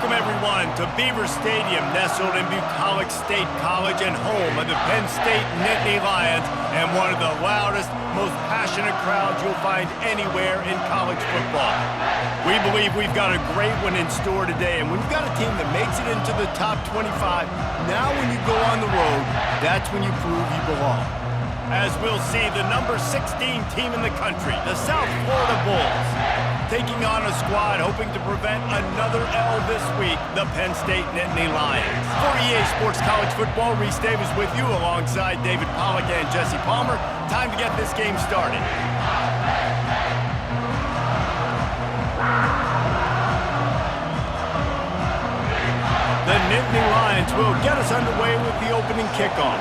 Welcome, everyone, to Beaver Stadium, nestled in Bucolic State College and home of the Penn State Nittany Lions, and one of the loudest, most passionate crowds you'll find anywhere in college football. We believe we've got a great one in store today, and when you've got a team that makes it into the top 25, now when you go on the road, that's when you prove you belong. As we'll see, the number 16 team in the country, the South Florida Bulls, taking on a squad hoping to prevent another L this week, the Penn State Nittany Lions. For EA Sports College Football, Reese Davis with you alongside David Pollack and Jesse Palmer. Time to get this game started. The Nittany Lions will get us underway with the opening kickoff.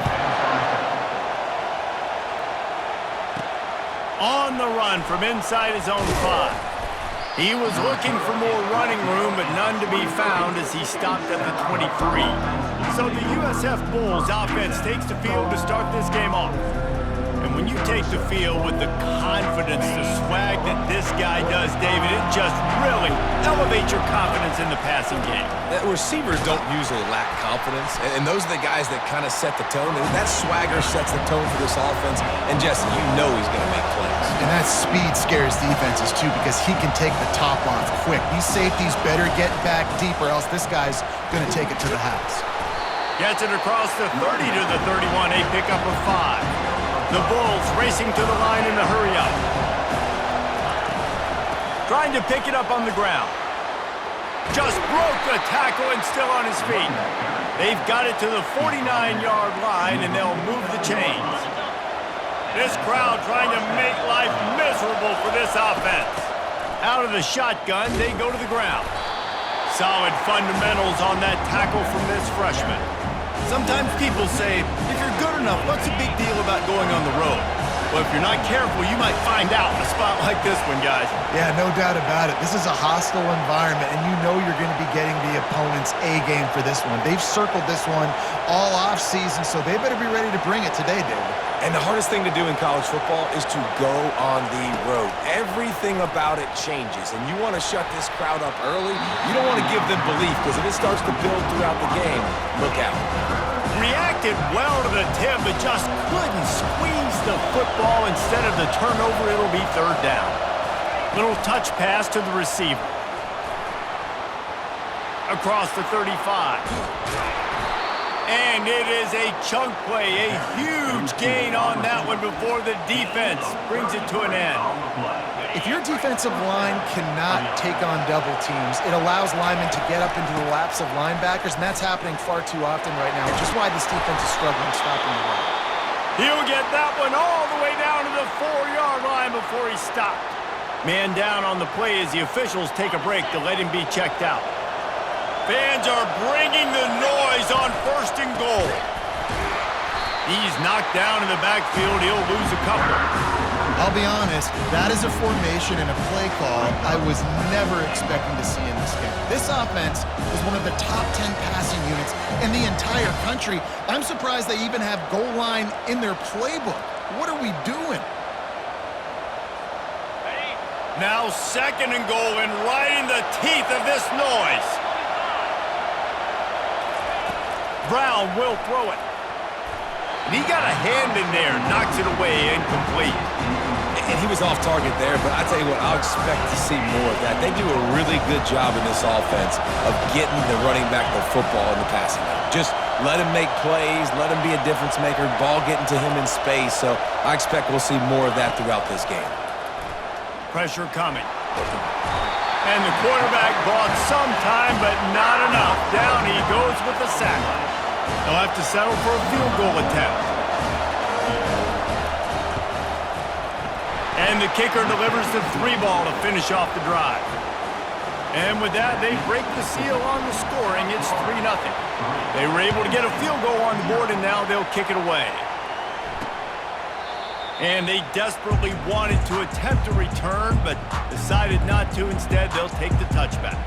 On the run from inside his own 5. He was looking for more running room, but none to be found as he stopped at the 23. So the USF Bulls offense takes the field to start this game off. And when you take the field with the confidence, the swag that this guy does, David, it just really elevates your confidence in the passing game. The receivers don't usually lack confidence, and those are the guys that kind of set the tone. And that swagger sets the tone for this offense. And Jesse, you know he's going to make plays. And that speed scares defenses, too, because he can take the top off quick. These safeties better get back deep, or else this guy's going to take it to the house. Gets it across the 30 to the 31, a pickup of 5. The Bulls racing to the line in the hurry-up. Trying to pick it up on the ground. Just broke the tackle and still on his feet. They've got it to the 49-yard line, and they'll move the chains. This crowd trying to make life miserable for this offense. Out of the shotgun, they go to the ground. Solid fundamentals on that tackle from this freshman. Sometimes people say, if you're good enough, what's the big deal about going on the road? Well, if you're not careful, you might find out in a spot like this one, guys. Yeah, no doubt about it. This is a hostile environment, and you know you're going to be getting the opponent's A-game for this one. They've circled this one all off-season, so they better be ready to bring it today, David. And the hardest thing to do in college football is to go on the road. Everything about it changes, and you want to shut this crowd up early. You don't want to give them belief, because if it starts to build throughout the game, look out. Reacted well to the tip, but just couldn't squeeze the football. Instead of the turnover, it'll be third down. Little touch pass to the receiver. Across the 35. And it is a chunk play, a huge gain on that one before the defense brings it to an end. If your defensive line cannot take on double teams, it allows linemen to get up into the laps of linebackers, and that's happening far too often right now, which is why this defense is struggling stopping the run. He'll get that one all the way down to the 4-yard line before he stopped. Man down on the play as the officials take a break to let him be checked out. Fans are bringing the noise on 1st and goal. He's knocked down in the backfield. He'll lose a couple. I'll be honest, that is a formation and a play call I was never expecting to see in this game. This offense is one of the top 10 passing units in the entire country. I'm surprised they even have goal line in their playbook. What are we doing? Now 2nd and goal, and right in the teeth of this noise. Brown will throw it. And he got a hand in there, knocks it away, incomplete. And he was off target there, but I tell you what, I'll expect to see more of that. They do a really good job in this offense of getting the running back the football in the passing game. Just let him make plays, let him be a difference maker, ball getting to him in space. So I expect we'll see more of that throughout this game. Pressure coming. And the quarterback bought some time, but not enough. Down he goes with the sack. They'll have to settle for a field goal attempt. And the kicker delivers the 3-ball to finish off the drive. And with that, they break the seal on the scoring. It's 3-0. They were able to get a field goal on the board, and now they'll kick it away. And they desperately wanted to attempt a return, but decided not to. Instead, they'll take the touchback.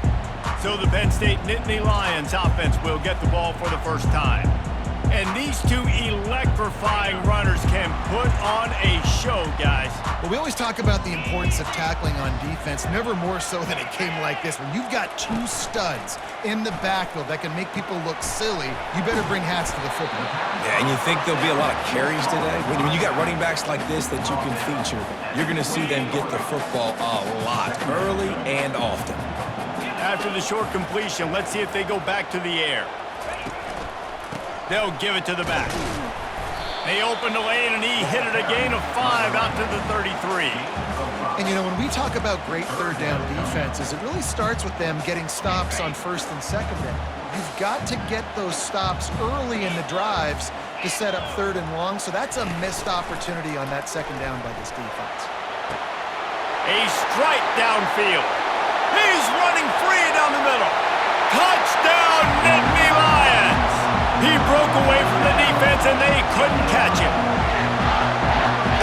So the Penn State Nittany Lions offense will get the ball for the first time. And these two electrifying runners can put on a show, guys. Well, we always talk about the importance of tackling on defense, never more so than it came like this. When you've got two studs in the backfield that can make people look silly, you better bring hats to the football. Yeah, and you think there'll be a lot of carries today? When you got running backs like this that you can feature, you're going to see them get the football a lot, early and often. After the short completion, let's see if they go back to the air. They'll give it to the back. They opened the lane, and he hit it a gain of 5 out to the 33. And, you know, when we talk about great third down defenses, it really starts with them getting stops on first and second down. You've got to get those stops early in the drives to set up third and long, so that's a missed opportunity on that second down by this defense. A strike downfield. He's running free down the middle. Touchdown, Nittany Lions! He broke away from the defense, and they couldn't catch him.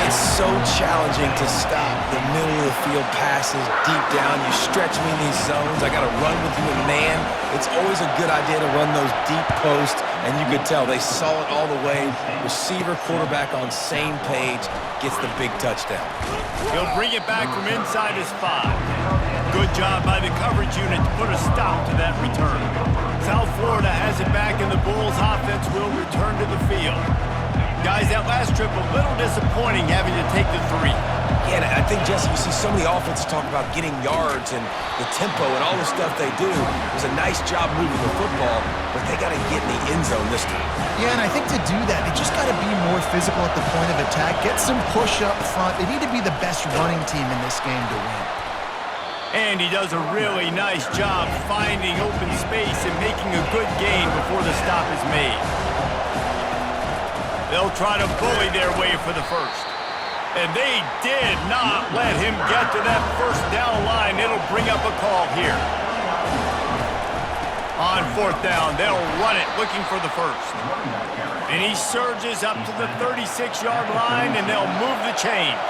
It's so challenging to stop the middle of the field passes deep down. You stretch me in these zones. I got to run with you in man. It's always a good idea to run those deep posts, and you could tell they saw it all the way. Receiver, quarterback on same page, gets the big touchdown. He'll bring it back from inside his 5. Good job by the coverage unit to put a stop to that return. South Florida has it back, and the Bulls offense will return to the field. Guys, that last trip a little disappointing having to take the 3. Yeah, and I think, Jesse, you see so many offenses talk about getting yards and the tempo and all the stuff they do. It was a nice job moving the football, but they got to get in the end zone this time. Yeah, and I think to do that, they just got to be more physical at the point of attack, get some push up front. They need to be the best running team in this game to win. And he does a really nice job finding open space and making a good gain before the stop is made. They'll try to bully their way for the first. And they did not let him get to that first down line. It'll bring up a call here. On 4th down, they'll run it, looking for the first. And he surges up to the 36-yard line, and they'll move the chains.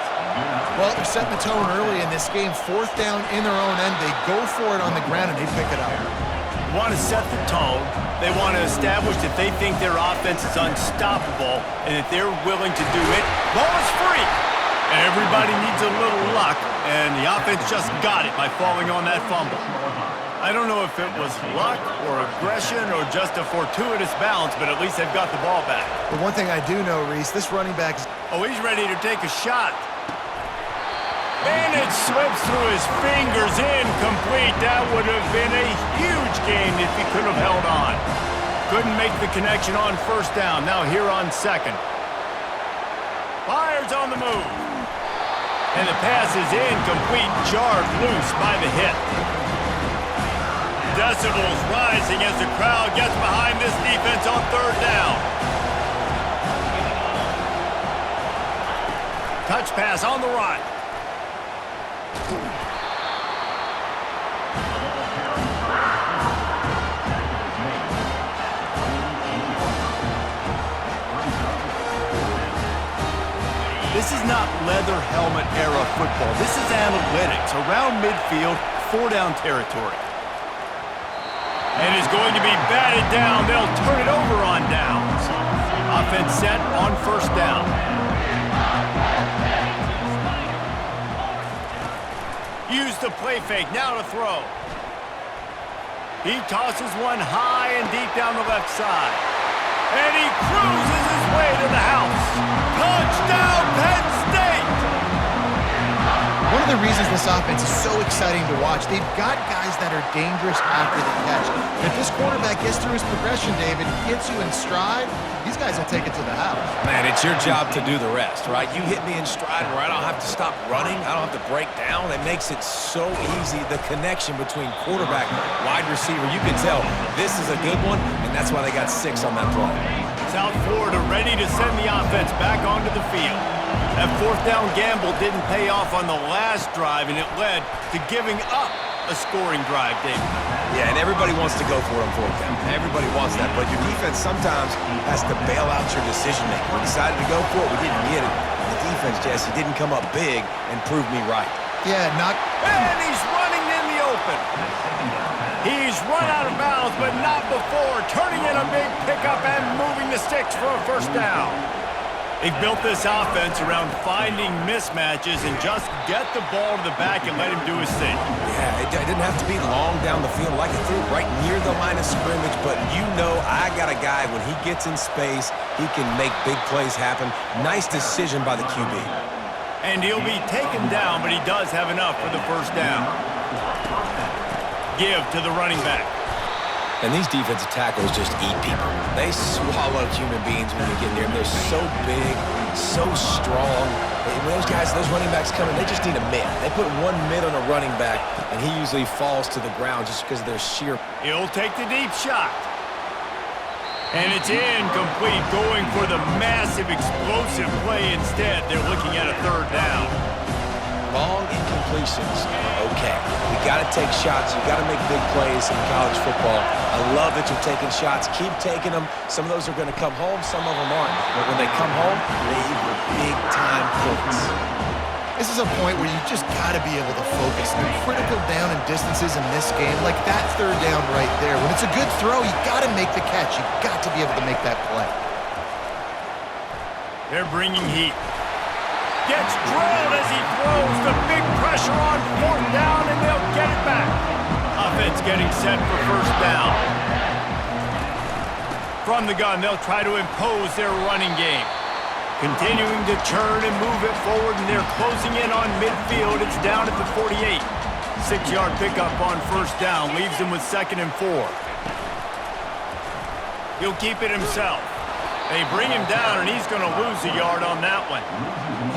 Well, they're setting the tone early in this game. 4th down in their own end. They go for it on the ground, and they pick it up. They want to set the tone. They want to establish that they think their offense is unstoppable and that they're willing to do it. Ball is free. And everybody needs a little luck, and the offense just got it by falling on that fumble. I don't know if it was luck or aggression or just a fortuitous bounce, but at least they've got the ball back. But one thing I do know, Reese, this running back is... Oh, he's ready to take a shot. And it slips through his fingers, incomplete. That would have been a huge gain if he could have held on. Couldn't make the connection on 1st down. Now here on 2nd. Fires on the move. And the pass is incomplete, jarred loose by the hit. Decibels rising as the crowd gets behind this defense on 3rd down. Touch pass on the run. This is not leather helmet era football. This is analytics around midfield, 4-down territory. And is going to be batted down. They'll turn it over on downs. Offense set on 1st down. Use the play fake, now to throw. He tosses one high and deep down the left side. And he cruises his way to the house. Touchdown, Penn State! One of the reasons this offense is so exciting to watch, they've got guys that are dangerous after the catch. And if this quarterback gets through his progression, David, hits you in stride, these guys will take it to the house. Man, it's your job to do the rest, right? You hit me in stride where I don't have to stop running. I don't have to break down. It makes it so easy. The connection between quarterback, wide receiver, you can tell this is a good one, and that's why they got 6 on that play. South Florida ready to send the offense back onto the field. That 4th down gamble didn't pay off on the last drive, and it led to giving up a scoring drive, David. Yeah, and everybody wants to go for it on 4th down. Everybody wants that, but your defense sometimes has to bail out your decision-making. We decided to go for it. We didn't get it. The defense, Jesse, didn't come up big and prove me right. Yeah, not... And he's running in the open. He's run out of bounds, but not before turning in a big pickup and moving the sticks for a first down. They've built this offense around finding mismatches and just get the ball to the back and let him do his thing. Yeah, it didn't have to be long down the field. Like it threw right near the line of scrimmage, but you know I got a guy, when he gets in space, he can make big plays happen. Nice decision by the QB. And he'll be taken down, but he does have enough for the first down. Give to the running back. And these defensive tackles just eat people. They swallow human beings when you get near them. They're so big, so strong. When those guys, those running backs come in, they just need a mid. They put one mid on a running back, and he usually falls to the ground just because of their sheer... He'll take the deep shot. And it's incomplete, going for the massive explosive play instead. They're looking at a third down. Long incompletions are okay. You got to take shots. You got to make big plays in college football. I love that you're taking shots. Keep taking them. Some of those are going to come home. Some of them aren't. But when they come home, they equal big-time points. This is a point where you just got to be able to focus. The critical down and distances in this game, like that third down right there. When it's a good throw, you got to make the catch. You got to be able to make that play. They're bringing heat. Gets drilled as he throws. The big pressure on fourth down, and they'll get it back. Offense getting set for first down. From the gun, they'll try to impose their running game. Continuing to churn and move it forward, and they're closing in on midfield. It's down at the 48. 6-yard pickup on first down. Leaves him with 2nd and 4. He'll keep it himself. They bring him down, and he's going to lose a yard on that one.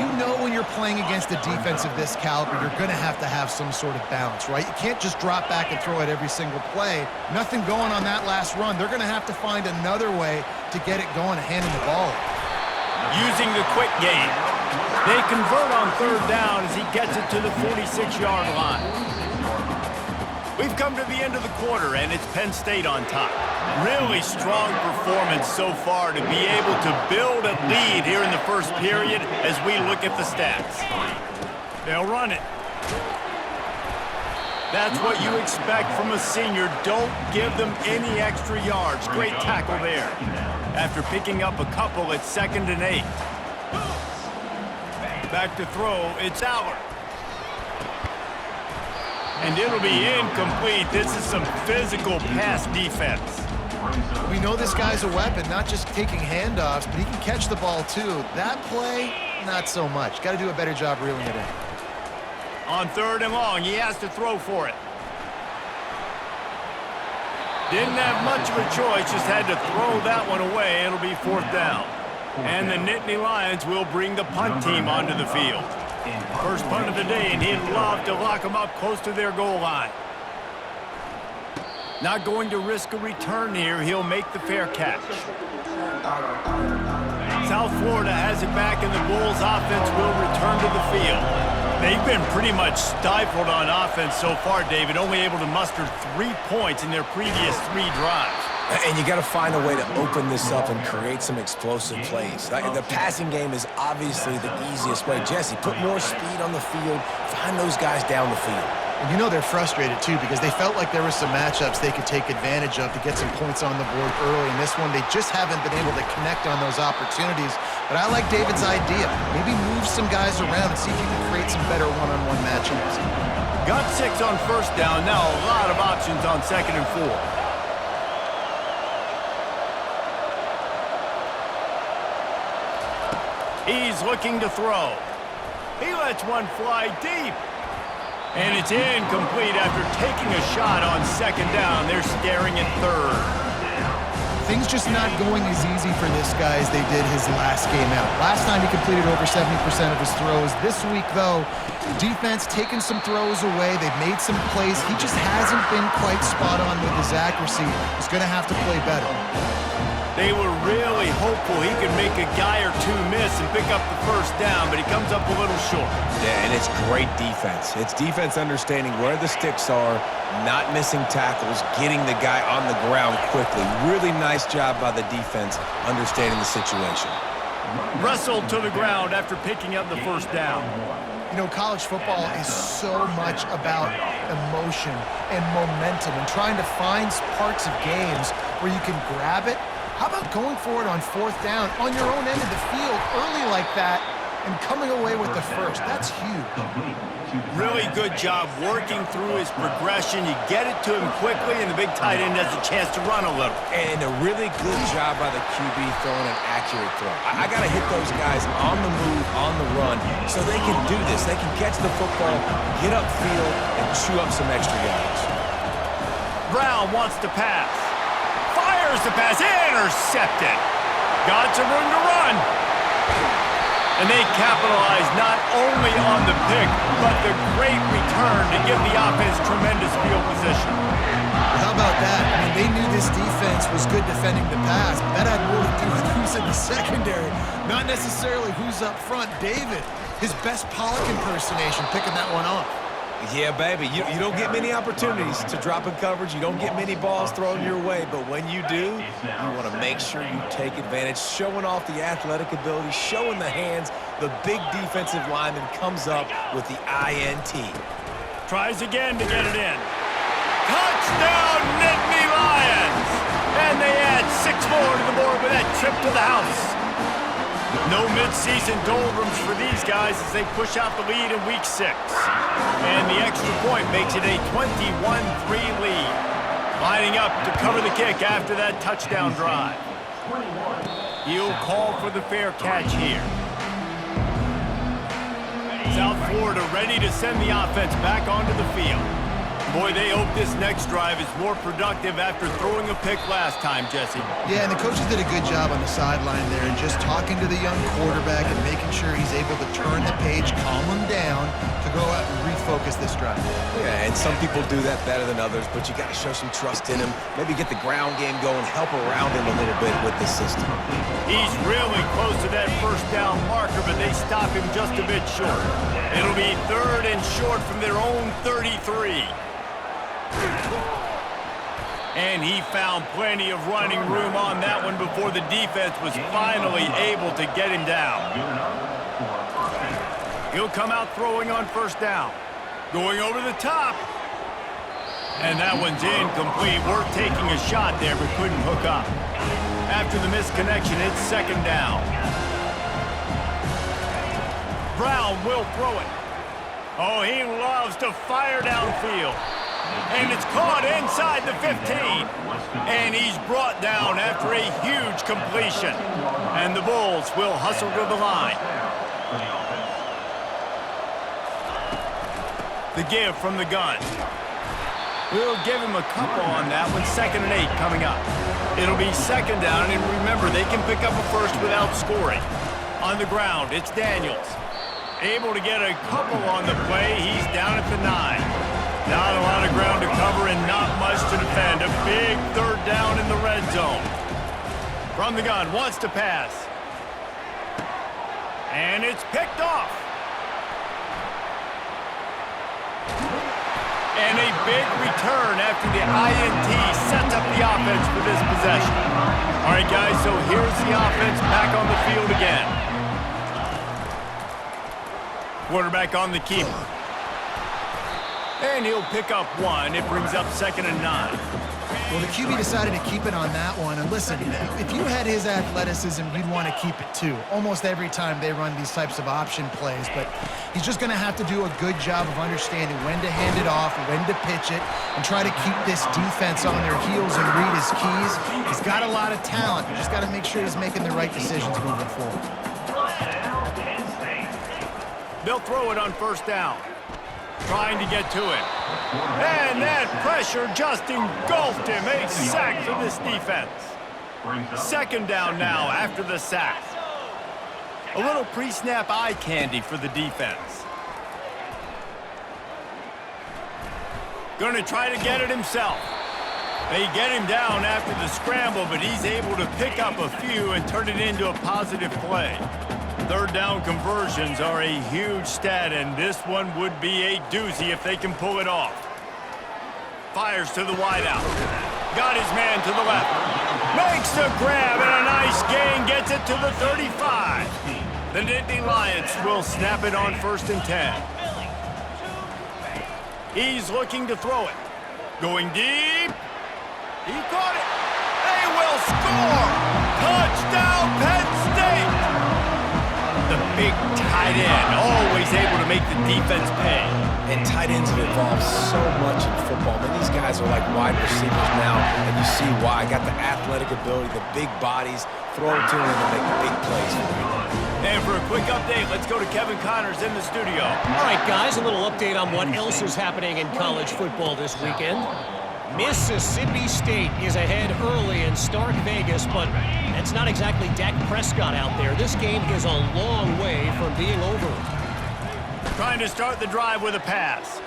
You know when you're playing against a defense of this caliber, you're going to have some sort of balance, right? You can't just drop back and throw it every single play. Nothing going on that last run. They're going to have to find another way to get it going and handing the ball. Using the quick game. They convert on third down as he gets it to the 46-yard line. We've come to the end of the quarter, and it's Penn State on top. Really strong performance so far to be able to build a lead here in the first period as we look at the stats. They'll run it. That's what you expect from a senior. Don't give them any extra yards. Great tackle there. After picking up a couple, it's 2nd and 8. Back to throw, it's Aller. And it'll be incomplete. This is some physical pass defense. We know this guy's a weapon, not just taking handoffs, but he can catch the ball too. That play, not so much. Got to do a better job reeling it in. On 3rd and long, he has to throw for it. Didn't have much of a choice, just had to throw that one away. It'll be 4th down. And the Nittany Lions will bring the punt team onto the field. First punt of the day, and he'd love to lock them up close to their goal line. Not going to risk a return here. He'll make the fair catch. South Florida has it back, and the Bulls offense will return to the field. They've been pretty much stifled on offense so far, David, only able to muster 3 points in their previous 3 drives. And you got to find a way to open this up and create some explosive plays. The passing game is obviously the easiest way. Jesse, put more speed on the field. Find those guys down the field. And you know they're frustrated too because they felt like there were some matchups they could take advantage of to get some points on the board early. In this one, they just haven't been able to connect on those opportunities. But I like David's idea. Maybe move some guys around and see if you can create some better one-on-one matchups. Got 6 on first down. Now a lot of options on 2nd and 4. He's looking to throw. He lets one fly deep. And it's incomplete after taking a shot on 2nd down. They're staring at 3rd. Things just not going as easy for this guy as they did his last game out. Last time he completed over 70% of his throws. This week, though, defense taking some throws away. They've made some plays. He just hasn't been quite spot on with his accuracy. He's going to have to play better. They were really hopeful he could make a guy or 2 miss and pick up the first down, but he comes up a little short. Yeah, and it's great defense. It's defense understanding where the sticks are, not missing tackles, getting the guy on the ground quickly. Really nice job by the defense understanding the situation. Wrestled to the ground after picking up the first down. You know, college football is so much about emotion and momentum and trying to find parts of games where you can grab it. How about going for it on 4th down on your own end of the field early like that and coming away with the first? That's huge. Really good job working through his progression. You get it to him quickly, and the big tight end has a chance to run a little. And a really good job by the QB throwing an accurate throw. I got to hit those guys on the move, on the run, so they can do this. They can catch the football, get upfield, and chew up some extra yards. Brown wants to pass. Fires the pass. Intercepted. Got some room to run. And they capitalize not only on the pick, but the great return to give the offense tremendous field position. How about that? I mean, they knew this defense was good defending the pass, but that had more to do with who's in the secondary, not necessarily who's up front. David, his best Pollock impersonation, picking that one off. Yeah, baby, you don't get many opportunities to drop in coverage. You don't get many balls thrown your way, but when you do, you want to make sure you take advantage, showing off the athletic ability, showing the hands. The big defensive lineman comes up with the INT. Tries again to get it in. Touchdown, Nittany Lions! And they add 6 more to the board with that trip to the house. No mid-season doldrums for these guys as they push out the lead in Week 6. And the extra point makes it a 21-3 lead. Lining up to cover the kick after that touchdown drive. He'll call for the fair catch here. South Florida ready to send the offense back onto the field. Boy, they hope this next drive is more productive after throwing a pick last time, Jesse. Yeah, and the coaches did a good job on the sideline there and just talking to the young quarterback and making sure he's able to turn the page, calm him down to go out and refocus this drive. Yeah, and some people do that better than others, but you got to show some trust in him. Maybe get the ground game going, help around him a little bit with the system. He's really close to that first down marker, but they stop him just a bit short. It'll be 3rd and short from their own 33. And he found plenty of running room on that one before the defense was finally able to get him down. He'll come out throwing on 1st down. Going over the top. And that one's incomplete. Worth taking a shot there, but couldn't hook up. After the misconnection, it's 2nd down. Brown will throw it. Oh, he loves to fire downfield. And it's caught inside the 15. And he's brought down after a huge completion. And the Bulls will hustle to the line. The give from the gun. We'll give him a couple on that one. 2nd and 8 coming up. It'll be 2nd down, and remember, they can pick up a first without scoring. On the ground, it's Daniels. Able to get a couple on the play. He's down at the 9. Not a lot of ground to cover and not much to defend. A big 3rd down in the red zone. From the gun, wants to pass. And it's picked off. And a big return after the INT sets up the offense for this possession. All right, guys, so here's the offense back on the field again. Quarterback on the keeper. And he'll pick up 1. It brings up 2nd and 9. Well, the QB decided to keep it on that one. And listen, if you had his athleticism, you'd want to keep it too. Almost every time they run these types of option plays. But he's just going to have to do a good job of understanding when to hand it off, when to pitch it, and try to keep this defense on their heels and read his keys. He's got a lot of talent. You just got to make sure he's making the right decisions moving forward. They'll throw it on 1st down. Trying to get to it. And that pressure just engulfed him. A sack for this defense. 2nd down now after the sack. A little pre-snap eye candy for the defense. Going to try to get it himself. They get him down after the scramble, but he's able to pick up a few and turn it into a positive play. 3rd down conversions are a huge stat, and this one would be a doozy if they can pull it off. Fires to the wideout. Got his man to the left. Makes the grab, and a nice gain gets it to the 35. The Nittany Lions will snap it on 1st and 10. He's looking to throw it. Going deep. He caught it. They will score. Touchdown, Penn State. The big tight end, always able to make the defense pay. And tight ends have evolved so much in football. I mean, these guys are like wide receivers now, and you see why. Got the athletic ability, the big bodies, throw it to them and make big plays for them. And for a quick update, let's go to Kevin Connors in the studio. All right, guys, a little update on what else is happening in college football this weekend. Mississippi State is ahead early in Stark Vegas, but it's not exactly Dak Prescott out there. This game is a long way from being over. Trying to start the drive with a pass.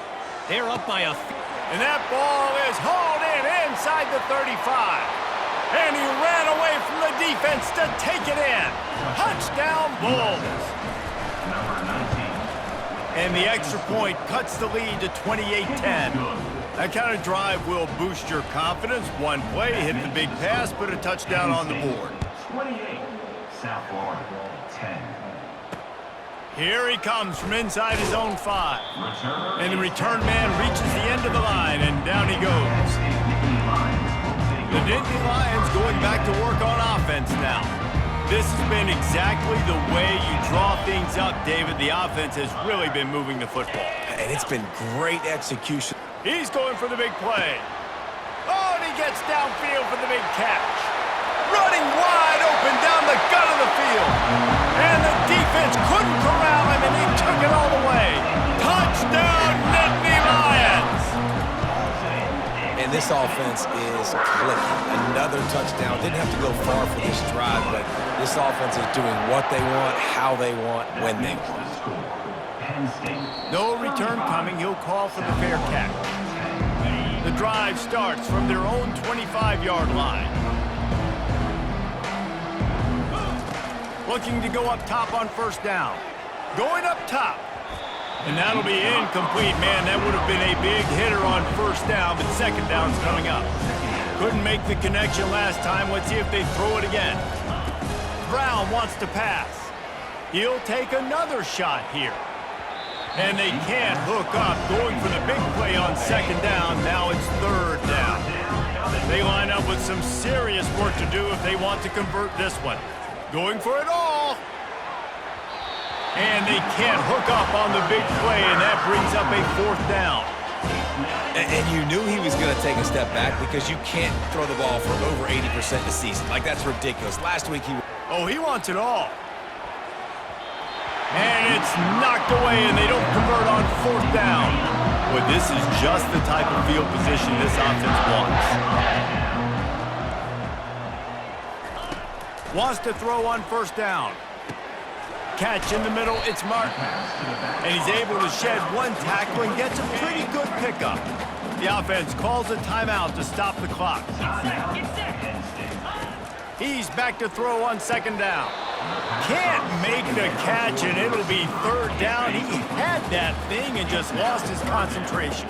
They're up by a... And that ball is hauled in inside the 35. And he ran away from the defense to take it in. Touchdown, Bulls. And the extra point cuts the lead to 28-10. That kind of drive will boost your confidence. One play, hit the big pass, put a touchdown on the board. 28, South Florida, 10. Here he comes from inside his own 5. And the return man reaches the end of the line, and down he goes. The Nittany Lions going back to work on offense now. This has been exactly the way you draw things up, David. The offense has really been moving the football. And it's been great execution. He's going for the big play. Oh, and he gets downfield for the big catch. Running wide open down the gut of the field. And the defense couldn't corral him, and he took it all the way. Touchdown, Nittany Lions! And this offense is clicking. Another touchdown. Didn't have to go far for this drive, but this offense is doing what they want, how they want, when they want. No return coming. He'll call for the fair catch. The drive starts from their own 25-yard line. Looking to go up top on 1st down. Going up top. And that'll be incomplete. Man, that would have been a big hitter on 1st down, but 2nd down's coming up. Couldn't make the connection last time. Let's see if they throw it again. Brown wants to pass. He'll take another shot here. And they can't hook up. Going for the big play on 2nd down. Now it's 3rd down. They line up with some serious work to do if they want to convert this one. Going for it all. And they can't hook up on the big play, and that brings up a 4th down. And you knew he was going to take a step back because you can't throw the ball for over 80% a season. Like, that's ridiculous. Last week he... Oh, he wants it all. And it's knocked away, and they don't convert on 4th down. But this is just the type of field position this offense wants. Wants to throw on 1st down. Catch in the middle, it's Martin. And he's able to shed one tackle and gets a pretty good pickup. The offense calls a timeout to stop the clock. He's back to throw on 2nd down. Can't make the catch, and it'll be 3rd down. He had that thing and just lost his concentration.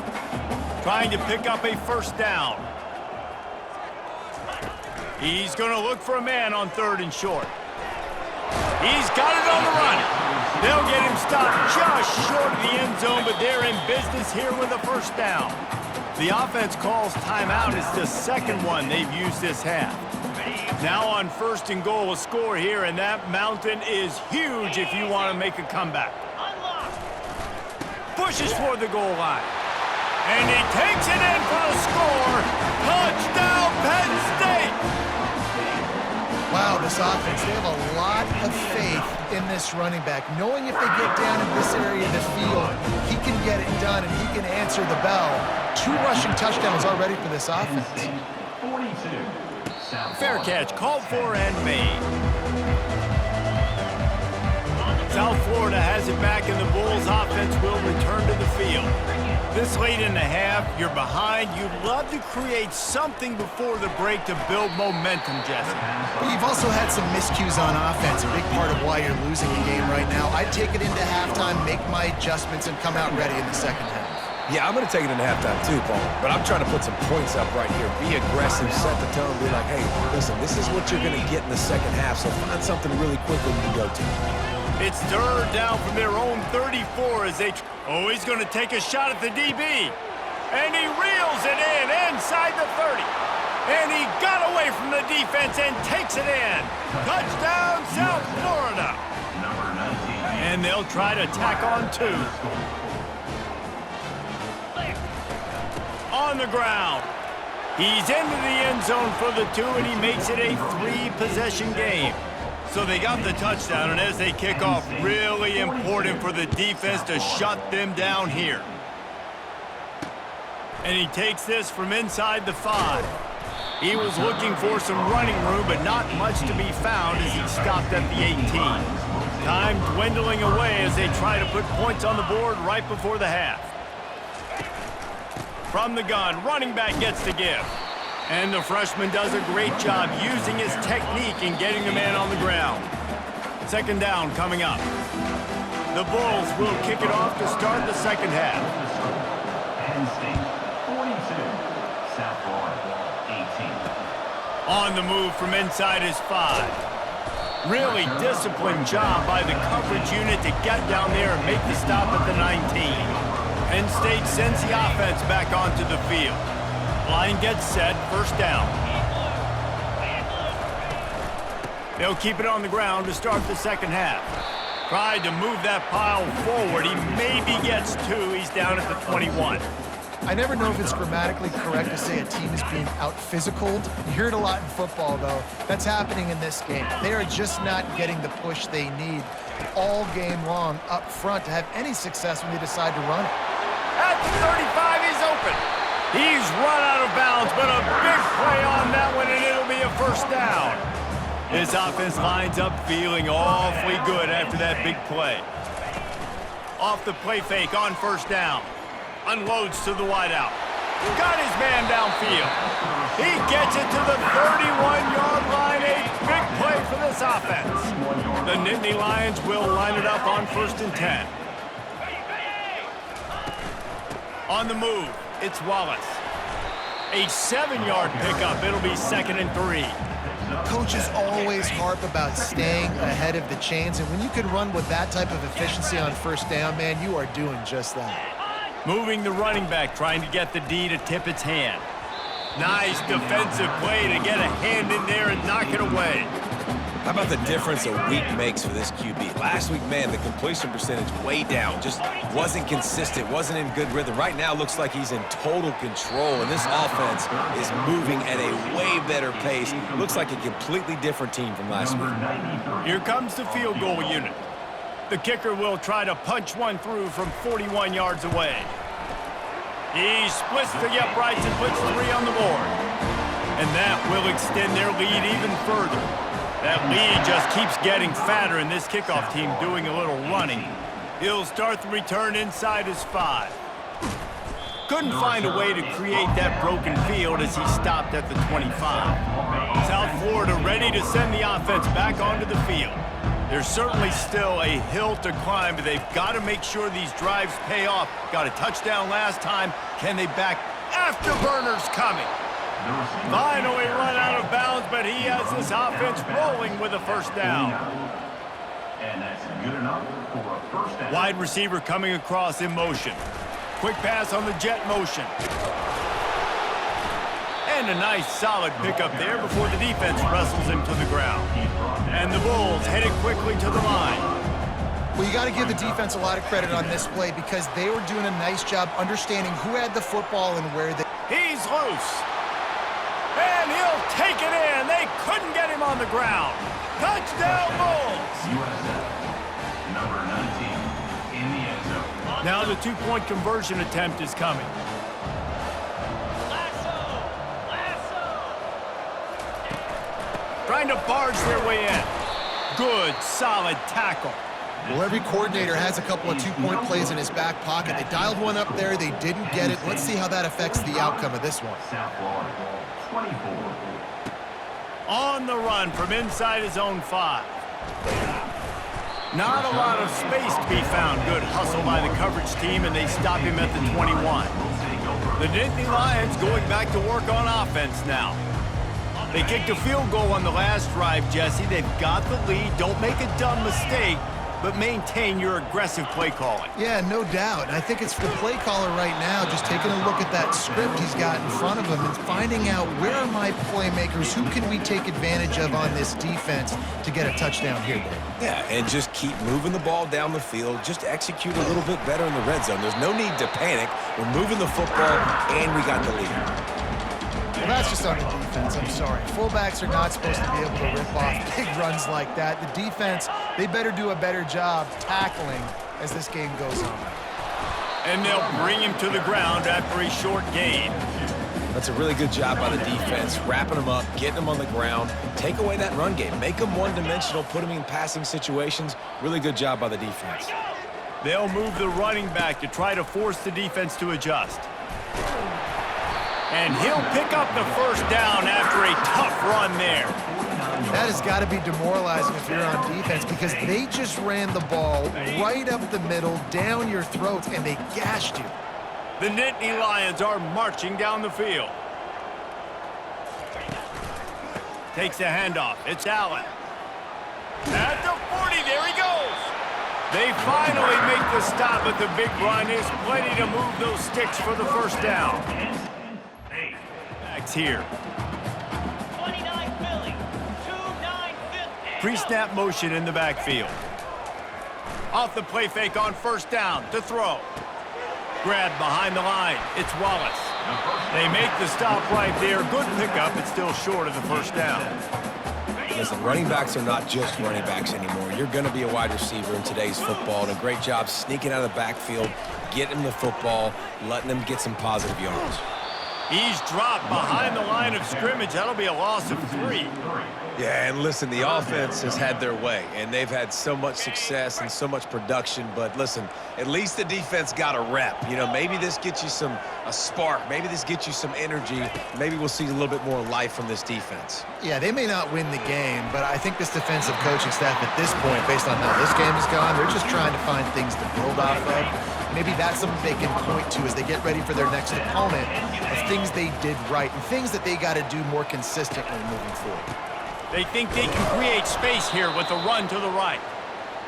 Trying to pick up a 1st down. He's going to look for a man on 3rd and short. He's got it on the run. They'll get him stopped just short of the end zone, but they're in business here with a 1st down. The offense calls timeout. It's the 2nd one they've used this half. Now on 1st and goal, a score here, and that mountain is huge if you want to make a comeback. Pushes toward the goal line. And he takes it in for the score. Touchdown, Penn State! Wow, this offense, they have a lot of faith in this running back, knowing if they get down in this area of the field, he can get it done and he can answer the bell. 2 rushing touchdowns already for this offense. Fair catch, called for and made. South Florida has it back, and the Bulls offense will return to the field. This late in the half, you're behind. You'd love to create something before the break to build momentum, Jesse. But you've also had some miscues on offense, a big part of why you're losing the game right now. I'd take it into halftime, make my adjustments, and come out ready in the 2nd half. Yeah, I'm going to take it into halftime too, Paul. But I'm trying to put some points up right here. Be aggressive, set the tone, be like, hey, listen, this is what you're going to get in the 2nd half, so find something really quickly you can go to. It's third down from their own 34 as they... Oh, he's going to take a shot at the DB. And he reels it in inside the 30. And he got away from the defense and takes it in. Touchdown, South Florida. Number 19. And they'll try to tack on 2. On the ground. He's into the end zone for the 2, and he makes it a 3-possession game. So they got the touchdown, and as they kick off, really important for the defense to shut them down here. And he takes this from inside the 5. He was looking for some running room, but not much to be found as he stopped at the 18. Time dwindling away as they try to put points on the board right before the half. From the gun, running back gets to give. And the freshman does a great job using his technique and getting the man on the ground. Second down coming up. The Bulls will kick it off to start the second half. Penn State, 42. South Florida, 18. On the move from inside his 5. Really disciplined job by the coverage unit to get down there and make the stop at the 19. Penn State sends the offense back onto the field. Line gets set, first down. They'll keep it on the ground to start the second half. Tried to move that pile forward. He maybe gets 2. He's down at the 21. I never know if it's grammatically correct to say a team is being out-physicaled. You hear it a lot in football, though. That's happening in this game. They are just not getting the push they need all game long up front to have any success when they decide to run it. At the 35, he's open. He's run out of bounds, but a big play on that one, and it'll be a first down. His offense lines up feeling awfully good after that big play. Off the play fake on first down. Unloads to the wideout. Got his man downfield. He gets it to the 31-yard line. A big play for this offense. The Nittany Lions will line it up on first and 10. On the move, it's Wallace. A 7-yard pickup. It'll be second and 3. Coaches always harp about staying ahead of the chains, and when you can run with that type of efficiency on first down, man, you are doing just that. Moving the running back, trying to get the D to tip its hand. Nice defensive play to get a hand in there and knock it away. How about the difference a week makes for this QB? Last week, man, the completion percentage way down. Just wasn't consistent, wasn't in good rhythm. Right now, looks like he's in total control, and this offense is moving at a way better pace. Looks like a completely different team from last week. Here comes the field goal unit. The kicker will try to punch one through from 41 yards away. He splits the uprights and puts 3 on the board. And that will extend their lead even further. That lead just keeps getting fatter, and this kickoff team doing a little running. He'll start the return inside his 5. Couldn't find a way to create that broken field as he stopped at the 25. South Florida ready to send the offense back onto the field. There's certainly still a hill to climb, but they've got to make sure these drives pay off. Got a touchdown last time. Can they back? Afterburners coming. Finally run out of bounds, but he has this offense rolling with a first down. And that's good enough for a first down. Wide receiver coming across in motion. Quick pass on the jet motion. And a nice solid pickup there before the defense wrestles him to the ground. And the Bulls headed quickly to the line. Well, you got to give the defense a lot of credit on this play because they were doing a nice job understanding who had the football and where they... He's loose. And he'll take it in. They couldn't get him on the ground. Touchdown, Bulls. USF, number 19, in the end zone. Now the 2-point conversion attempt is coming. Trying to barge their way in. Good, solid tackle. Well, every coordinator has a couple of 2-point plays in his back pocket. They dialed one up there. They didn't get it. Let's see how that affects the outcome of this one. South Florida, 24. On the run from inside his own 5. Not a lot of space to be found. Good hustle by the coverage team, and they stop him at the 21. The Nittany Lions going back to work on offense now. They kicked a field goal on the last drive, Jesse. They've got the lead. Don't make a dumb mistake. but maintain your aggressive play calling. Yeah, no doubt. I think it's the play caller right now just taking a look at that script he's got in front of him and finding out where are my playmakers, who can we take advantage of on this defense to get a touchdown here, Dave. Yeah, and just keep moving the ball down the field. Just execute a little bit better in the red zone. There's no need to panic. We're moving the football, and we got the lead. Well, that's just on the defense. I'm sorry. Fullbacks are not supposed to be able to rip off big runs like that. The defense, they better do a better job tackling as this game goes on. And they'll bring him to the ground after a short gain. That's a really good job by the defense, wrapping them up, getting them on the ground, take away that run game, make them one-dimensional, put them in passing situations. Really good job by the defense. They'll move the running back to try to force the defense to adjust. And he'll pick up the first down after a tough run there. That has got to be demoralizing if you're on defense because they just ran the ball right up the middle, down your throats, and they gashed you. The Nittany Lions are marching down the field. Takes a handoff. It's Allen. At the 40, there he goes. They finally make the stop, but the big run is plenty to move those sticks for the first down. Back's here. 29 Philly, 2-9 Pre-snap motion in the backfield. Off the play fake on first down to throw. Grab behind the line. It's Wallace. They make the stop right there. Good pickup. It's still short of the first down. Listen, running backs are not just running backs anymore. You're going to be a wide receiver in today's football, and a great job sneaking out of the backfield, getting them the football, letting them get some positive yards. He's dropped behind the line of scrimmage. That'll be a loss of 3. Yeah, and listen, the offense has had their way, and they've had so much success and so much production. But listen, at least the defense got a rep. You know, maybe this gets you a spark. Maybe this gets you some energy. Maybe we'll see a little bit more life from this defense. Yeah, they may not win the game, but I think this defensive coaching staff at this point, based on how this game has gone, they're just trying to find things to build off of. Maybe that's something they can point to as they get ready for their next opponent of things they did right and things that they got to do more consistently moving forward. They think they can create space here with the run to the right.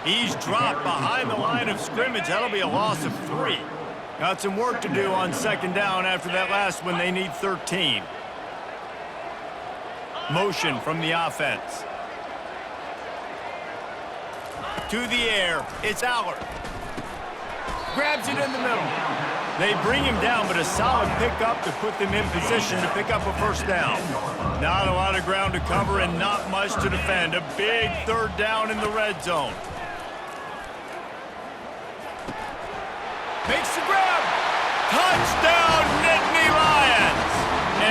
He's dropped behind the line of scrimmage. That'll be a loss of 3. Got some work to do on second down after that last one. They need 13. Motion from the offense. To the air. It's Allard. Grabs it in the middle. They bring him down, but a solid pickup to put them in position to pick up a first down. Not a lot of ground to cover and not much to defend. A big third down in the red zone. Makes the grab. Touchdown, Nittany Lions.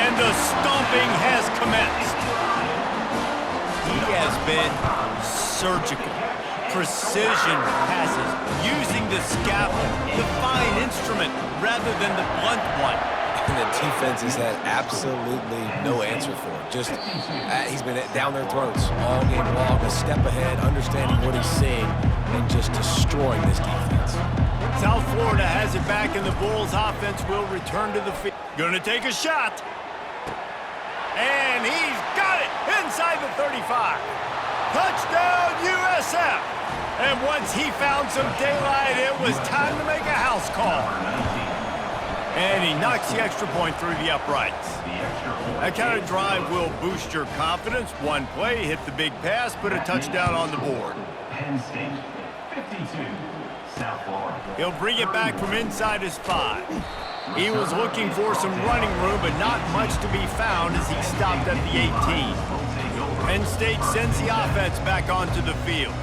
And the stomping has commenced. He has been surgical. Precision passes, using the scalpel, the fine instrument, rather than the blunt one. And the defense has had absolutely no answer for it. Just, he's been down their throats all game long, a step ahead, understanding what he's seeing, and just destroying this defense. South Florida has it back, and the Bulls offense will return to the field. Gonna take a shot. And he's got it inside the 35. Touchdown, USF. And once he found some daylight, it was time to make a house call. And he knocks the extra point through the uprights. That kind of drive will boost your confidence. One play, hit the big pass, put a touchdown on the board. Penn State, 52, South Florida. He'll bring it back from inside his 5. He was looking for some running room, but not much to be found as he stopped at the 18. Penn State sends the offense back onto the field.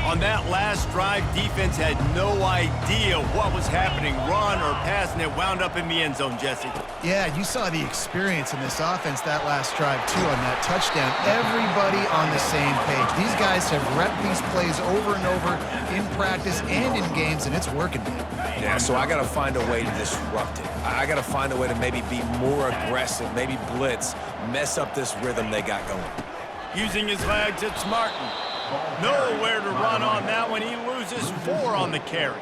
On that last drive, defense had no idea what was happening, run or pass, and it wound up in the end zone, Jesse. Yeah, you saw the experience in this offense that last drive, too, on that touchdown. Everybody on the same page. These guys have repped these plays over and over in practice and in games, and it's working. Yeah, so I got to find a way to disrupt it. I got to find a way to maybe be more aggressive, maybe blitz, mess up this rhythm they got going. Using his legs, it's Martin. Nowhere to run on that one. He loses 4 on the carry.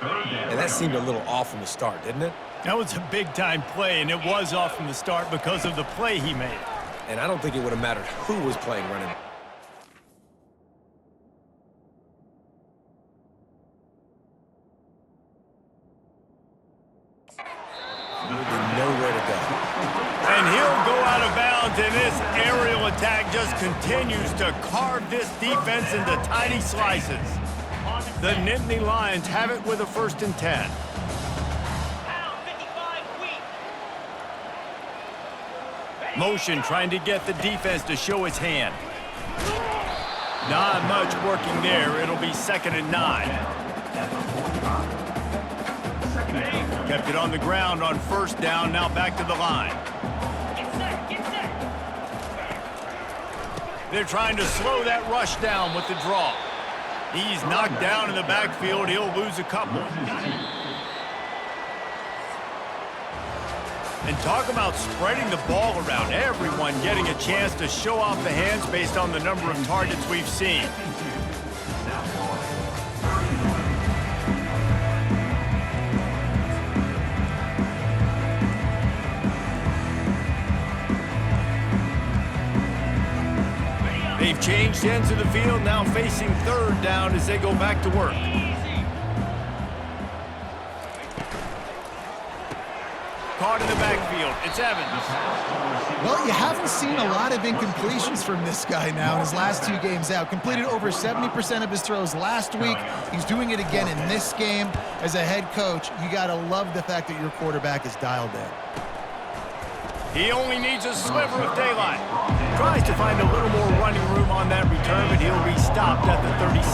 And that seemed a little off from the start, didn't it? That was a big-time play, and it was off from the start because of the play he made. And I don't think it would have mattered who was playing running. continues to carve this defense into tiny slices. The Nittany Lions have it with a 1st and 10. Pound 55 weak. Motion trying to get the defense to show its hand. Not much working there. It'll be 2nd and 9. Kept it on the ground on 1st down. Now back to the line. Get set, get set. They're trying to slow that rush down with the draw. He's knocked down in the backfield. He'll lose a couple. And talk about spreading the ball around. Everyone getting a chance to show off the hands based on the number of targets we've seen. They've changed ends of the field, now facing 3rd down as they go back to work. Caught in the backfield. It's Evans. Well, you haven't seen a lot of incompletions from this guy now in his last 2 games out. Completed over 70% of his throws last week. He's doing it again in this game. As a head coach, you got to love the fact that your quarterback is dialed in. He only needs a sliver of daylight. Tries to find a little more running room on that return, but he'll be stopped at the 36.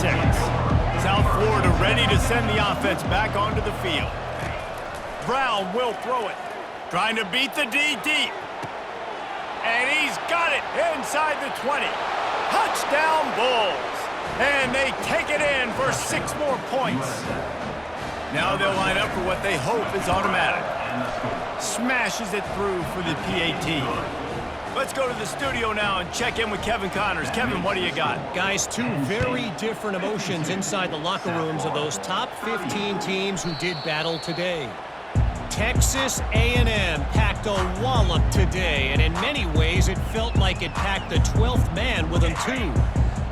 South Florida ready to send the offense back onto the field. Brown will throw it. Trying to beat the D deep. And he's got it inside the 20. Touchdown Bulls. And they take it in for 6 more points. Now they'll line up for what they hope is automatic. Smashes it through for the PAT. Let's go to the studio now and check in with Kevin Connors. Kevin, what do you got? Guys, 2 very different emotions inside the locker rooms of those top 15 teams who did battle today. Texas A&M packed a wallop today, and in many ways it felt like it packed the 12th man with them too.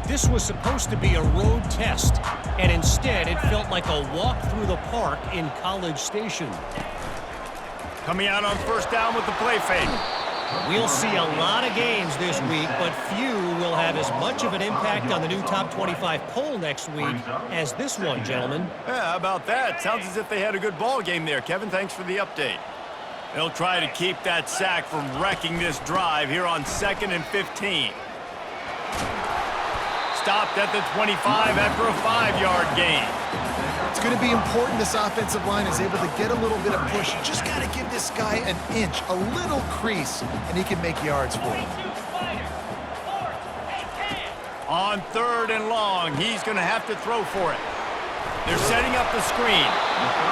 This was supposed to be a road test, and instead it felt like a walk through the park in College Station. Coming out on 1st down with the play fake. We'll see a lot of games this week, but few will have as much of an impact on the new top 25 poll next week as this one, gentlemen. Yeah, how about that? Sounds as if they had a good ball game there. Kevin, thanks for the update. They'll try to keep that sack from wrecking this drive here on 2nd and 15. Stopped at the 25 after a 5-yard gain. It's going to be important this offensive line is able to get a little bit of push. You just got to give this guy an inch, a little crease, and he can make yards for you. On 3rd and long, he's going to have to throw for it. They're setting up the screen.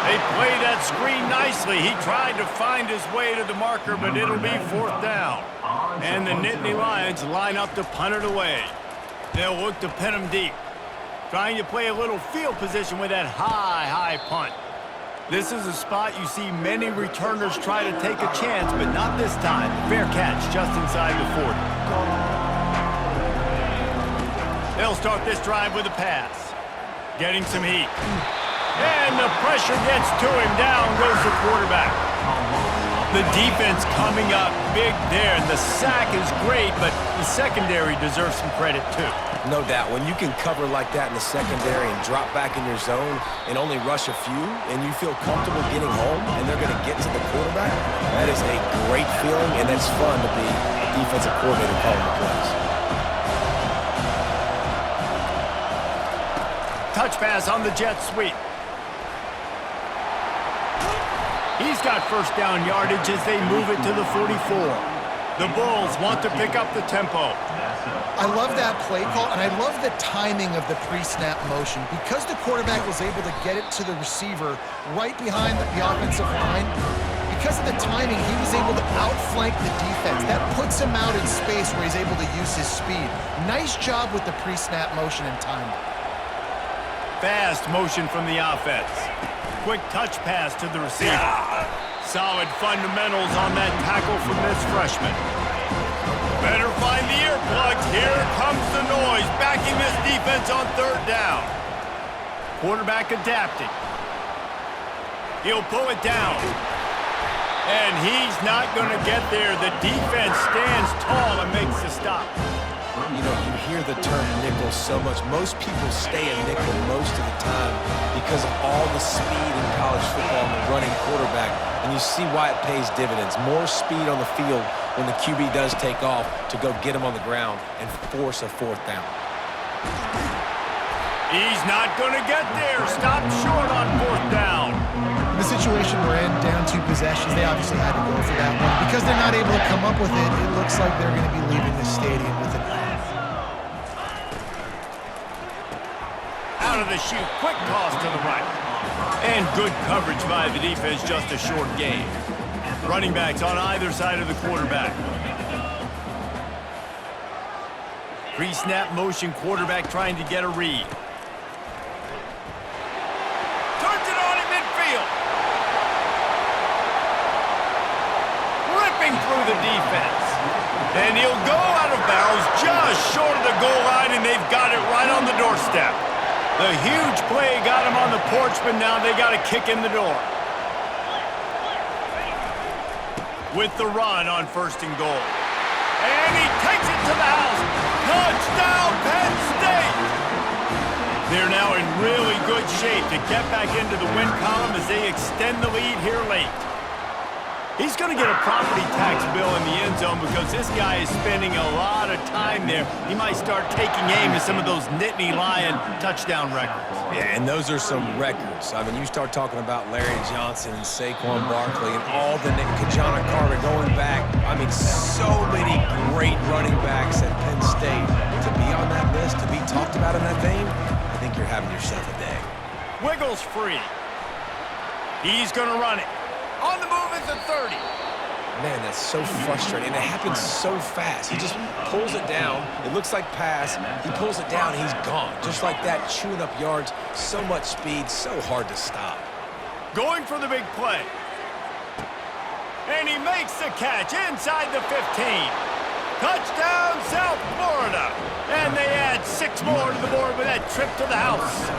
They play that screen nicely. He tried to find his way to the marker, but it'll be 4th down. And the Nittany Lions line up to punt it away. They'll look to pin him deep. Trying to play a little field position with that high punt. This is a spot you see many returners try to take a chance, but not this time. Fair catch just inside the 40. They'll start this drive with a pass. Getting some heat. And the pressure gets to him. Down goes the quarterback. The defense coming up big there, and the sack is great, but the secondary deserves some credit too. No doubt. When you can cover like that in the secondary and drop back in your zone and only rush a few, and you feel comfortable getting home and they're going to get to the quarterback, that is a great feeling, and it's fun to be a defensive coordinator calling the plays. Touch pass on the jet sweep. He's got 1st down yardage as they move it to the 44. The Bulls want to pick up the tempo. I love that play call, and I love the timing of the pre-snap motion. Because the quarterback was able to get it to the receiver right behind the offensive line, because of the timing, he was able to outflank the defense. That puts him out in space where he's able to use his speed. Nice job with the pre-snap motion and timing. Fast motion from the offense. Quick touch pass to the receiver. Solid fundamentals on that tackle from this freshman. Better find the earplugs. Here comes the noise, backing this defense on 3rd down. Quarterback adapting. He'll pull it down. And he's not going to get there. The defense stands tall and makes the stop. You know, you hear the term nickel so much. Most people stay a nickel most of the time because of all the speed in college football and the running quarterback. And you see why it pays dividends. More speed on the field when the QB does take off to go get him on the ground and force a fourth down. He's not going to get there. Stop short on fourth down. In the situation we're in, down 2 possessions, they obviously had to go for that one. Because they're not able to come up with it, it looks like they're going to be leaving the stadium with an Out of the chute, quick toss to the right. And good coverage by the defense, just a short gain. Running backs on either side of the quarterback. Pre-snap motion quarterback trying to get a read. Turns it on in midfield. Ripping through the defense. And he'll go out of bounds just short of the goal line, and they've got it right on the doorstep. The huge play got him on the porch, but now they got a kick in the door. With the run on 1st and goal. And he takes it to the house. Touchdown, Penn State! They're now in really good shape to get back into the win column as they extend the lead here late. He's going to get a property tax bill in the end zone because this guy is spending a lot of time there. He might start taking aim at some of those Nittany Lion touchdown records. Yeah, and those are some records. I mean, you start talking about Larry Johnson and Saquon Barkley and all the Kajana Carter going back. I mean, so many great running backs at Penn State. To be on that list, to be talked about in that vein, I think you're having yourself a day. Wiggles free. He's going to run it. On the move is the 30. Man, that's so frustrating. And it happens so fast. He just pulls it down. It looks like pass. He pulls it down, and he's gone. Just like that, chewing up yards. So much speed, so hard to stop. Going for the big play. And he makes the catch inside the 15. Touchdown, South Florida. And they add 6 more to the board with that trip to the house.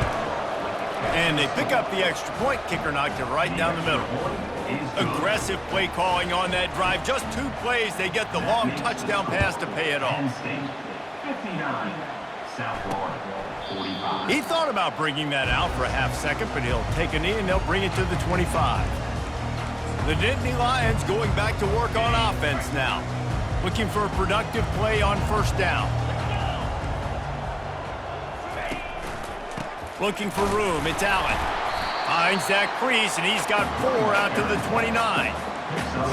And they pick up the extra point. Kicker knocked it right down the middle. Aggressive play calling on that drive. Just 2 plays, they get the long touchdown pass to pay it off. 59, South Florida, 45. He thought about bringing that out for a half second, but he'll take a knee and they'll bring it to the 25. The Nittany Lions going back to work on offense now. Looking for a productive play on 1st down. Looking for room, it's Allen. Finds that crease, and he's got 4 out to the 29.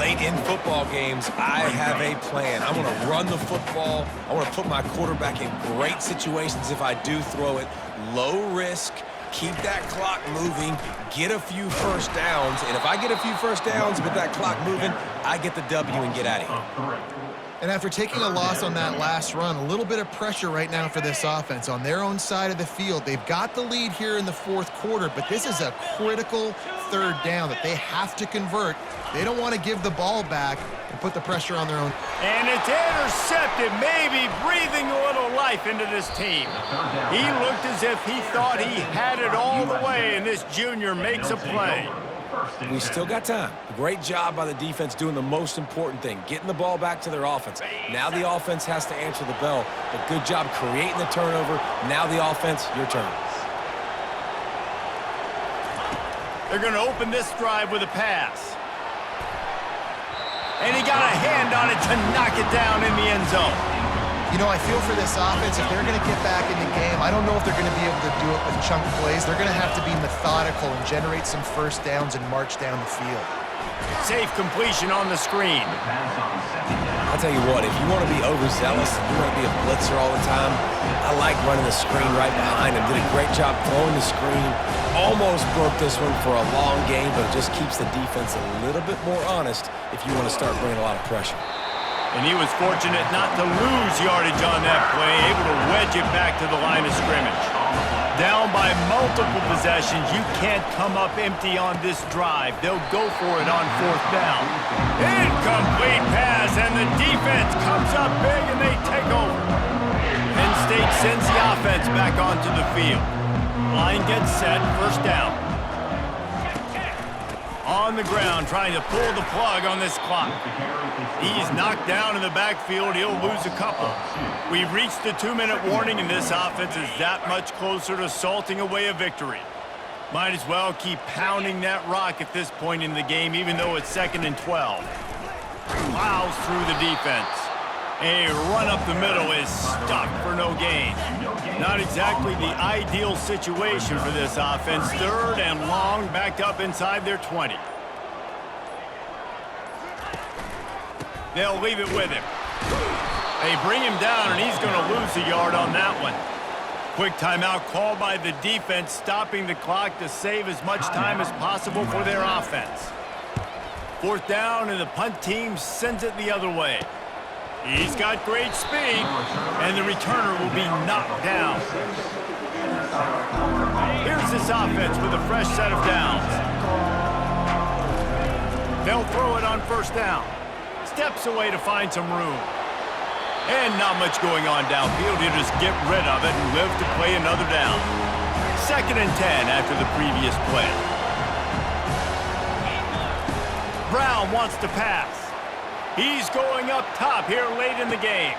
Late in football games, I have a plan. I want to run the football. I want to put my quarterback in great situations if I do throw it. Low risk, keep that clock moving, get a few first downs. And if I get a few first downs with that clock moving, I get the W and get out of here. And after taking a loss on that last run, a little bit of pressure right now for this offense on their own side of the field. They've got the lead here in the 4th quarter, but this is a critical 3rd down that they have to convert. They don't want to give the ball back and put the pressure on their own. And it's intercepted, maybe breathing a little life into this team. He looked as if he thought he had it all the way, and this junior makes a play. We still got time. Great job by the defense doing the most important thing, getting the ball back to their offense. Now the offense has to answer the bell, but good job creating the turnover. Now the offense, your turn. They're going to open this drive with a pass. And he got a hand on it to knock it down in the end zone. You know, I feel for this offense, if they're going to get back in the game, I don't know if they're going to be able to do it with chunk plays. They're going to have to be methodical and generate some first downs and march down the field. Safe completion on the screen. I'll tell you what, if you want to be overzealous, if you want to be a blitzer all the time, I like running the screen right behind him. Did a great job throwing the screen. Almost broke this one for a long game, but it just keeps the defense a little bit more honest if you want to start bringing a lot of pressure. And he was fortunate not to lose yardage on that play, able to wedge it back to the line of scrimmage. Down by multiple possessions, you can't come up empty on this drive. They'll go for it on 4th down. Incomplete pass, and the defense comes up big, and they take over. Penn State sends the offense back onto the field. Line gets set, 1st down. On the ground, trying to pull the plug on this clock. He's knocked down in the backfield. He'll lose a couple. We've reached the 2-minute warning, and this offense is that much closer to salting away a victory. Might as well keep pounding that rock at this point in the game, even though it's 2nd and 12. Plows through the defense. A run up the middle is stuck for no gain. Not exactly the ideal situation for this offense. 3rd and long, backed up inside their 20. They'll leave it with him. They bring him down, and he's going to lose a yard on that one. Quick timeout called by the defense, stopping the clock to save as much time as possible for their offense. 4th down, and the punt team sends it the other way. He's got great speed, and the returner will be knocked down. Here's this offense with a fresh set of downs. They'll throw it on 1st down. Steps away to find some room. And not much going on downfield. He'll just get rid of it and live to play another down. 2nd and 10 after the previous play. Brown wants to pass. He's going up top here late in the game.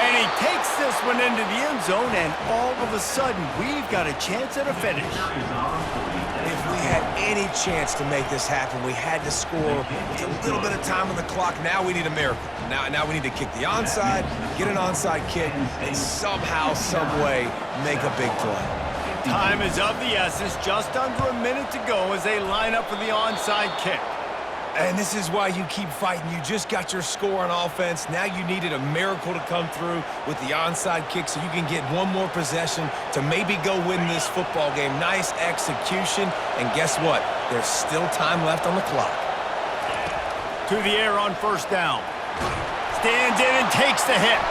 And he takes this one into the end zone, and all of a sudden, we've got a chance at a finish. If we had any chance to make this happen, we had to score with a little bit of time on the clock. Now we need a miracle. Now we need to kick the onside, get an onside kick, and somehow, some way, make a big play. Time is of the essence. Just under a minute to go as they line up for the onside kick. And this is why you keep fighting. You just got your score on offense. Now you needed a miracle to come through with the onside kick so you can get one more possession to maybe go win this football game. Nice execution. And guess what? There's still time left on the clock. To the air on 1st down. Stands in and takes the hit.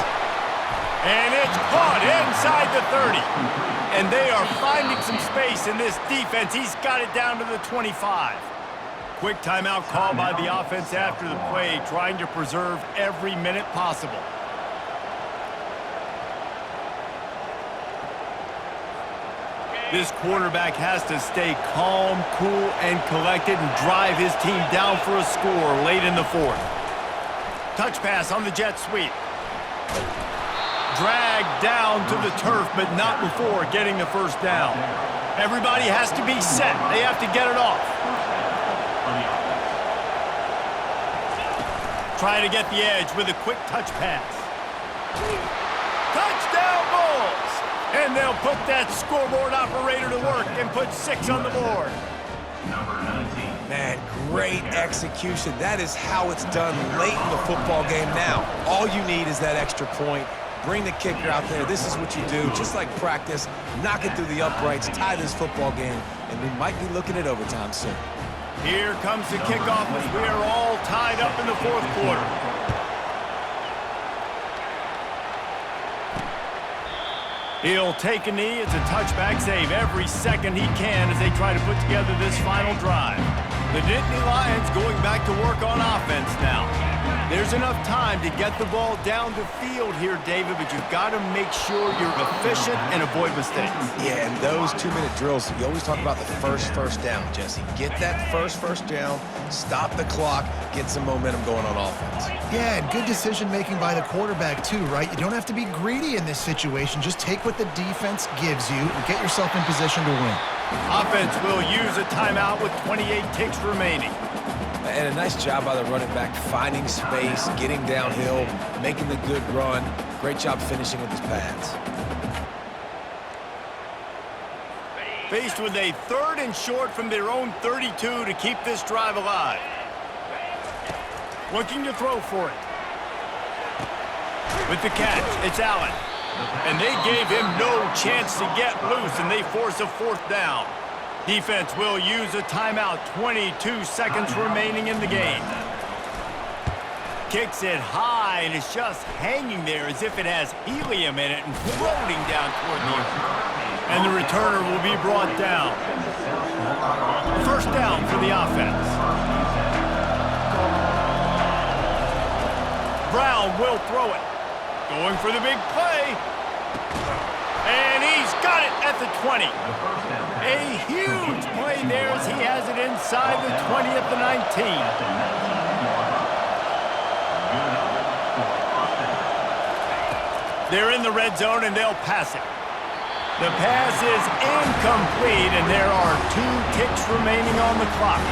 And it's caught inside the 30. And they are finding some space in this defense. He's got it down to the 25. Quick timeout called by the offense after the play, trying to preserve every minute possible. This quarterback has to stay calm, cool, and collected and drive his team down for a score late in the 4th. Touch pass on the jet sweep. Dragged down to the turf, but not before getting the 1st down. Everybody has to be set. They have to get it off. Trying to get the edge with a quick touch pass. Touchdown Bulls! And they'll put that scoreboard operator to work and put 6 on the board. Number 19. Man, great execution. That is how it's done late in the football game. Now, all you need is that extra point. Bring the kicker out there. This is what you do. Just like practice, knock it through the uprights, tie this football game, and we might be looking at overtime soon. Here comes the kickoff as we are all tied up in the 4th quarter. He'll take a knee. It's a touchback save every second he can as they try to put together this final drive. The Nittany Lions going back to work on offense now. There's enough time to get the ball down the field here, David, but you've got to make sure you're efficient and avoid mistakes. Yeah, and those 2-minute drills, you always talk about the first down, Jesse. Get that first down, stop the clock, get some momentum going on offense. Yeah, and good decision-making by the quarterback, too, right? You don't have to be greedy in this situation. Just take what the defense gives you and get yourself in position to win. Offense will use a timeout with 28 ticks remaining. And a nice job by the running back, finding space, getting downhill, making the good run. Great job finishing with his pads. Faced with a 3rd and short from their own 32 to keep this drive alive. Looking to throw for it. With the catch, it's Allen. And they gave him no chance to get loose, and they force a 4th down. Defense will use a timeout. 22 seconds remaining in the game. Kicks it high, and it's just hanging there as if it has helium in it and floating down toward the earth. And the returner will be brought down. 1st down for the offense. Brown will throw it. Going for the big play. And he's got it at the the 20. A huge play there as he has it inside the 20 at the 19. They're in the red zone, and they'll pass it. The pass is incomplete, and there are 2 ticks remaining on the clock.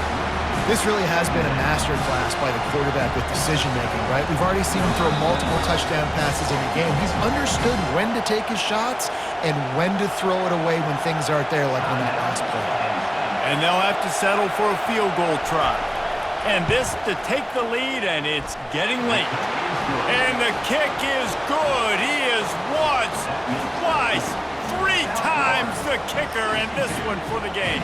This really has been a masterclass by the quarterback with decision-making, right? We've already seen him throw multiple touchdown passes in a game. He's understood when to take his shots and when to throw it away when things aren't there, like on that last play. And they'll have to settle for a field goal try. And this to take the lead, and it's getting late. And the kick is good. He is once, twice, 3 times the kicker, and this one for the game.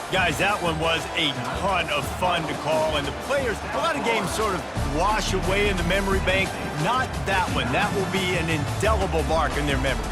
Guys, that one was a ton of fun to call, and the players, a lot of games sort of wash away in the memory bank. Not that one. That will be an indelible mark in their memory.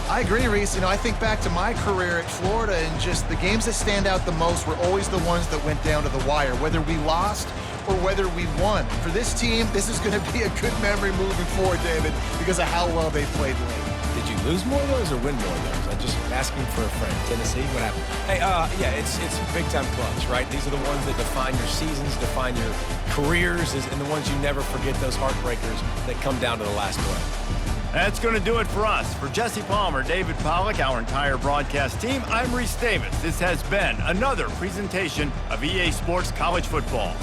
I agree, Reese. You know, I think back to my career at Florida, and just the games that stand out the most were always the ones that went down to the wire, whether we lost or whether we won. For this team, this is going to be a good memory moving forward, David, because of how well they played late. Did you lose more of those or win more of those? I'm just asking for a friend. Tennessee, what happened? Hey, yeah, it's big-time clubs, right? These are the ones that define your seasons, define your careers, and the ones you never forget, those heartbreakers that come down to the last play. That's going to do it for us. For Jesse Palmer, David Pollack, our entire broadcast team, I'm Reese Davis. This has been another presentation of EA Sports College Football.